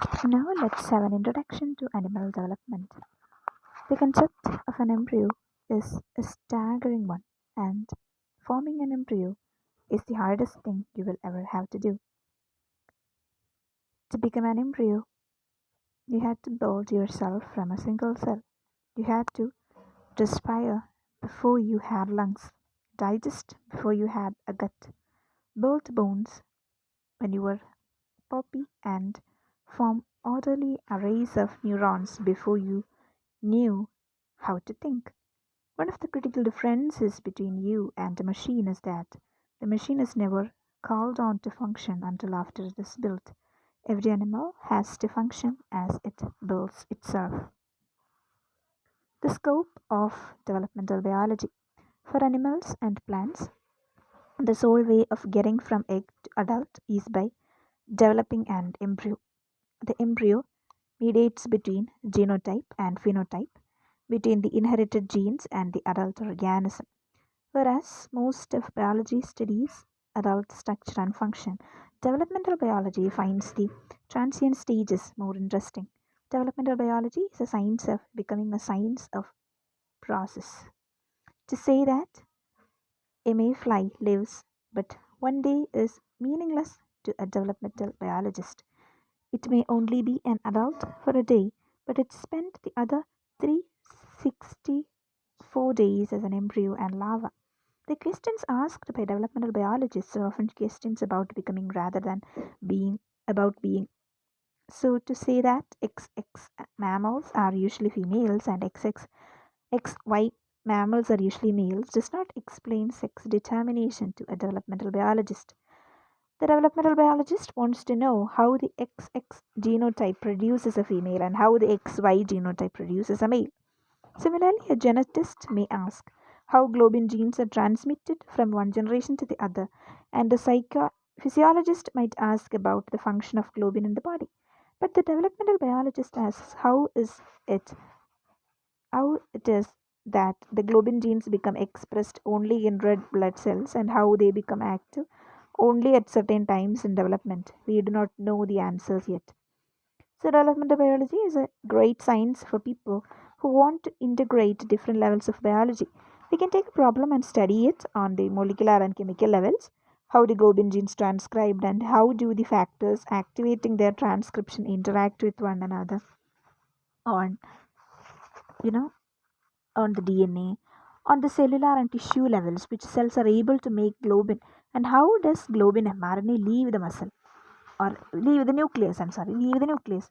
Now let's have an introduction to animal development. The concept of an embryo is a staggering one, and forming an embryo is the hardest thing you will ever have to do. To become an embryo, you had to build yourself from a single cell. You had to respire before you had lungs, digest before you had a gut, build bones when you were puppy, and form orderly arrays of neurons before you knew how to think. One of the critical differences between you and a machine is that the machine is never called on to function until after it is built. Every animal has to function as it builds itself. The scope of developmental biology. For animals and plants, the sole way of getting from egg to adult is by developing an embryo. The embryo mediates between genotype and phenotype, between the inherited genes and the adult organism. Whereas most of biology studies adult structure and function, developmental biology finds the transient stages more interesting. Developmental biology is a science of becoming a science of process. To say that a mayfly lives but one day is meaningless to a developmental biologist. It may only be an adult for a day, but it spent the other 364 days as an embryo and larva. The questions asked by developmental biologists are often questions about becoming rather than being about being. So to say that XX mammals are usually females and XY mammals are usually males does not explain sex determination to a developmental biologist. The developmental biologist wants to know how the XX genotype produces a female and how the XY genotype produces a male. Similarly, a genetist may ask how globin genes are transmitted from one generation to the other, and a physiologist might ask about the function of globin in the body. But the developmental biologist asks it how it is that the globin genes become expressed only in red blood cells and how they become active only at certain times in development. We do not know the answers yet. So, developmental biology is a great science for people who want to integrate different levels of biology. We can take a problem and study it on the molecular and chemical levels, how the globin genes transcribed and how do the factors activating their transcription interact with one another on you know on the DNA, on the cellular and tissue levels, which cells are able to make globin, and how does globin mRNA leave the muscle or leave the nucleus? Leave the nucleus.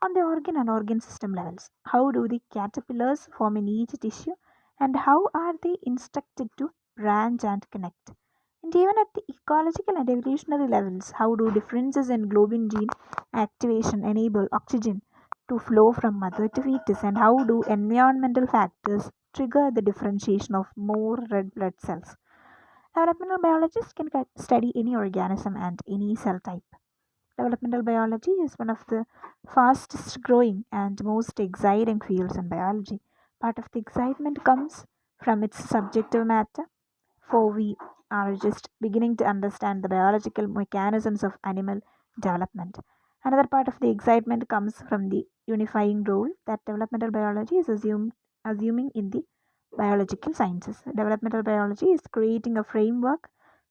On the organ and organ system levels, how do the caterpillars form in each tissue, and how are they instructed to branch and connect? And even at the ecological and evolutionary levels, how do differences in globin gene activation enable oxygen to flow from mother to fetus, and how do environmental factors trigger the differentiation of more red blood cells? Developmental biologists can study any organism and any cell type. Developmental biology is one of the fastest growing and most exciting fields in biology. Part of the excitement comes from its subjective matter, for we are just beginning to understand the biological mechanisms of animal development. Another part of the excitement comes from the unifying role that developmental biology is assuming in the biological sciences. Developmental biology is creating a framework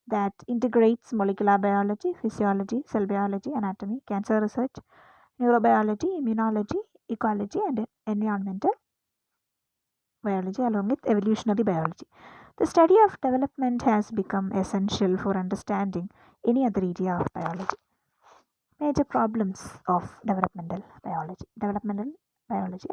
that integrates molecular biology, physiology, cell biology, anatomy, cancer research, neurobiology, immunology, ecology, and environmental biology along with evolutionary biology. The study of development has become essential for understanding any other area of biology. Major problems of developmental biology. Developmental biology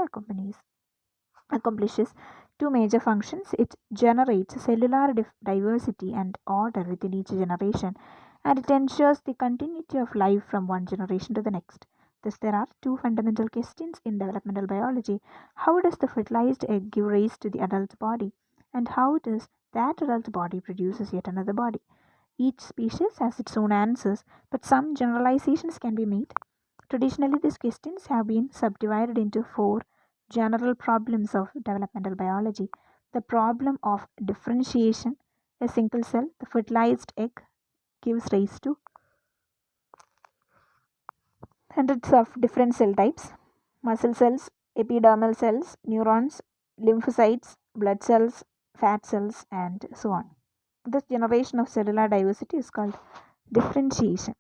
accomplishes two major functions. It generates cellular diversity and order within each generation, and it ensures the continuity of life from one generation to the next. Thus, there are two fundamental questions in developmental biology. How does the fertilized egg give rise to the adult body? And how does that adult body produces yet another body? Each species has its own answers, but some generalizations can be made. Traditionally, these questions have been subdivided into four general problems of developmental biology. The problem of differentiation, a single cell, the fertilized egg, gives rise to hundreds of different cell types: muscle cells, epidermal cells, neurons, lymphocytes, blood cells, fat cells, and so on. This generation of cellular diversity is called differentiation.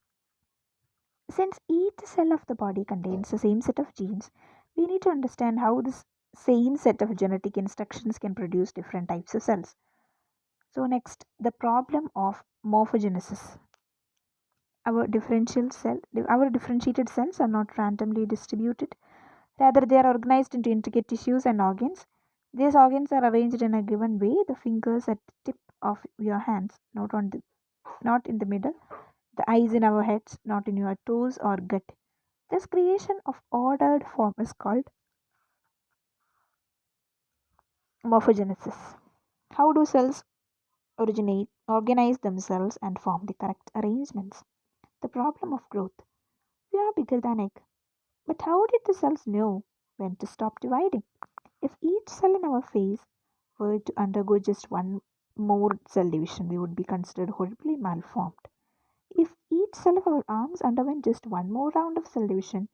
Since each cell of the body contains the same set of genes, we need to understand how this same set of genetic instructions can produce different types of cells. So, next, the problem of morphogenesis. Our differentiated cells are not randomly distributed. Rather, they are organized into intricate tissues and organs. These organs are arranged in a given way, the fingers at the tip of your hands, not in the middle, the eyes in our heads, not in your toes or gut. This creation of ordered form is called morphogenesis. How do cells originate, organize themselves, and form the correct arrangements? The problem of growth. We are bigger than egg, but how did the cells know when to stop dividing? If each cell in our face were to undergo just one more cell division, we would be considered horribly malformed. If each cell of our arms underwent just one more round of cell division,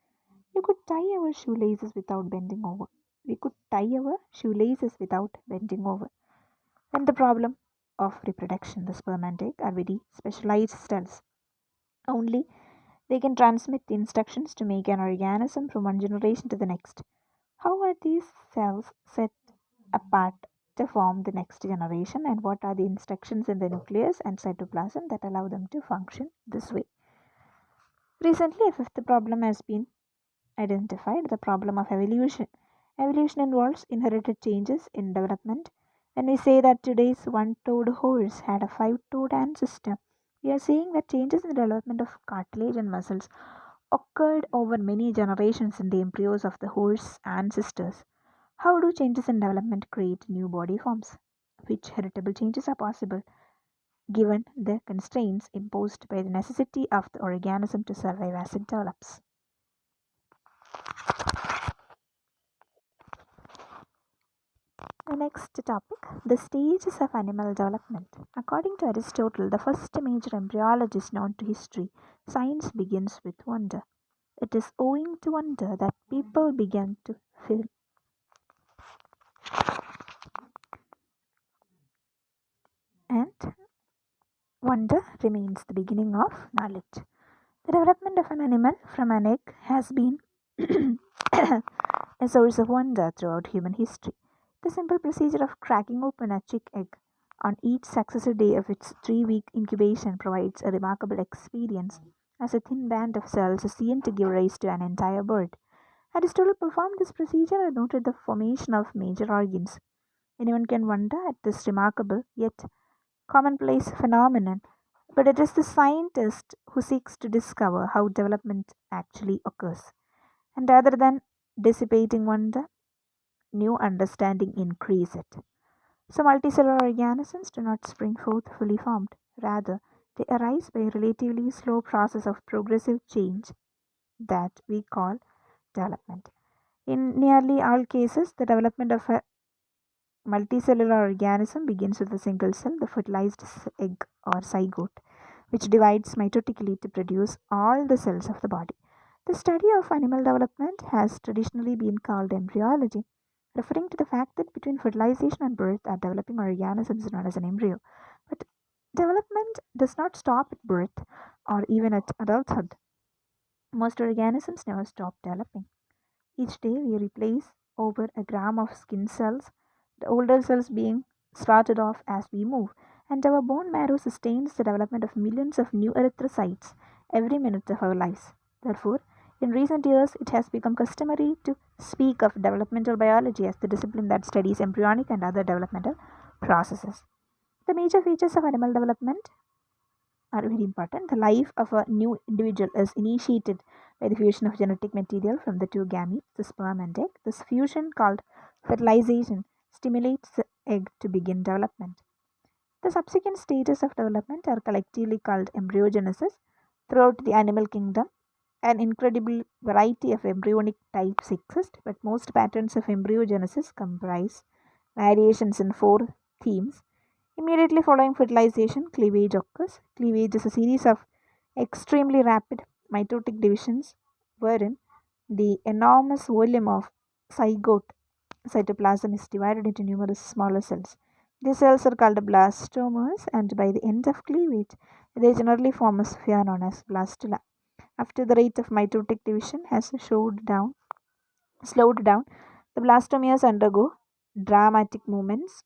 you could tie our shoelaces without bending over. We could tie our shoelaces without bending over. Then the problem of reproduction. The sperm and egg are very specialized cells. Only they can transmit the instructions to make an organism from one generation to the next. How are these cells set apart to form the next generation, and what are the instructions in the nucleus and cytoplasm that allow them to function this way? Recently, a fifth problem has been identified: the problem of evolution. Evolution involves inherited changes in development. When we say that today's one toed horse had a five toed ancestor, we are saying that changes in the development of cartilage and muscles occurred over many generations in the embryos of the horse ancestors. How do changes in development create new body forms? Which heritable changes are possible given the constraints imposed by the necessity of the organism to survive as it develops? The next topic: the stages of animal development. According to Aristotle, the first major embryologist known to history, science begins with wonder. It is owing to wonder that people began to feel, and wonder remains the beginning of knowledge. The development of an animal from an egg has been a source of wonder throughout human history. The simple procedure of cracking open a chick egg on each successive day of its 3-week incubation provides a remarkable experience, as a thin band of cells is seen to give rise to an entire bird. Aristotle performed this procedure and noted the formation of major organs. Anyone can wonder at this remarkable yet commonplace phenomenon, but it is the scientist who seeks to discover how development actually occurs. And rather than dissipating wonder, new understanding increase it. So multicellular organisms do not spring forth fully formed. Rather, they arise by a relatively slow process of progressive change that we call development. In nearly all cases, the development of a multicellular organism begins with a single cell, the fertilized egg or zygote, which divides mitotically to produce all the cells of the body. The study of animal development has traditionally been called embryology, referring to the fact that between fertilization and birth, a developing organism is known as an embryo. But development does not stop at birth or even at adulthood. Most organisms never stop developing. Each day we replace over a gram of skin cells, the older cells being started off as we move, and our bone marrow sustains the development of millions of new erythrocytes every minute of our lives. Therefore, in recent years, it has become customary to speak of developmental biology as the discipline that studies embryonic and other developmental processes. The major features of animal development are very important. The life of a new individual is initiated by the fusion of genetic material from the two gametes, the sperm and egg. This fusion, called fertilization, stimulates the egg to begin development. The subsequent stages of development are collectively called embryogenesis. Throughout the animal kingdom, an incredible variety of embryonic types exist, but most patterns of embryogenesis comprise variations in four themes. Immediately following fertilization, cleavage occurs. Cleavage is a series of extremely rapid mitotic divisions wherein the enormous volume of zygote cytoplasm is divided into numerous smaller cells. These cells are called blastomeres, and by the end of cleavage, they generally form a sphere known as blastula. After the rate of mitotic division has slowed down, the blastomeres undergo dramatic movements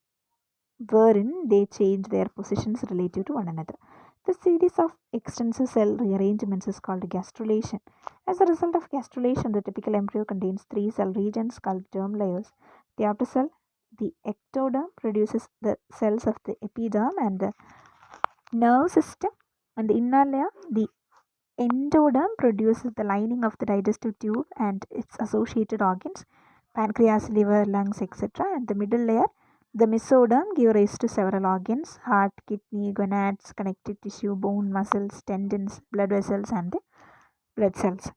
wherein they change their positions relative to one another. The series of extensive cell rearrangements is called gastrulation. As a result of gastrulation, the typical embryo contains three cell regions called germ layers. The outer cell, the ectoderm, produces the cells of the epiderm and the nerve system, and the inner layer, the endoderm, produces the lining of the digestive tube and its associated organs, pancreas, liver, lungs, etc. And the middle layer, the mesoderm, give rise to several organs: heart, kidney, gonads, connective tissue, bone, muscles, tendons, blood vessels, and the blood cells.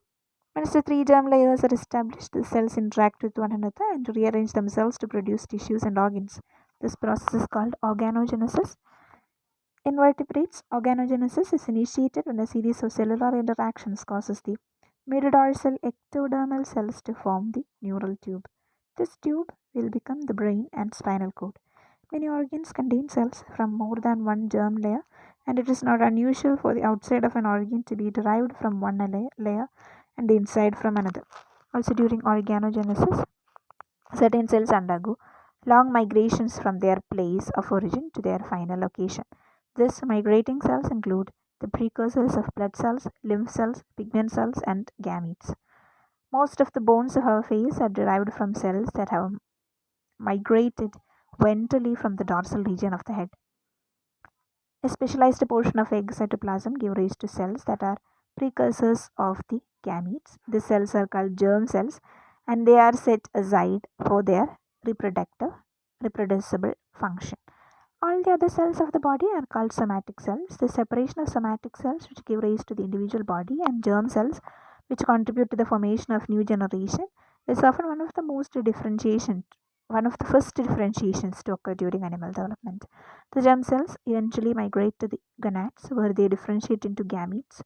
Once the three germ layers are established, the cells interact with one another and rearrange themselves to produce tissues and organs. This process is called organogenesis. In vertebrates, organogenesis is initiated when a series of cellular interactions causes the mid-dorsal ectodermal cells to form the neural tube. This tube will become the brain and spinal cord. Many organs contain cells from more than one germ layer, and it is not unusual for the outside of an organ to be derived from one layer and the inside from another. Also, during organogenesis, certain cells undergo long migrations from their place of origin to their final location. These migrating cells include the precursors of blood cells, lymph cells, pigment cells, and gametes. Most of the bones of our face are derived from cells that have migrated ventrally from the dorsal region of the head. A specialized portion of egg cytoplasm gives rise to cells that are precursors of the gametes. These cells are called germ cells, and they are set aside for their reproducible function. All the other cells of the body are called somatic cells. The separation of somatic cells, which give rise to the individual body, and germ cells, which contribute to the formation of new generation, is often one of the first differentiations to occur during animal development. The germ cells eventually migrate to the gonads, where they differentiate into gametes.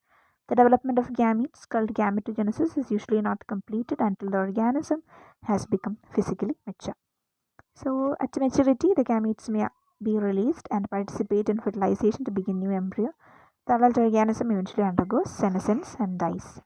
The development of gametes, called gametogenesis, is usually not completed until the organism has become physically mature. So, at maturity, the gametes may be released and participate in fertilization to begin new embryo. The adult organism eventually undergoes senescence and dies.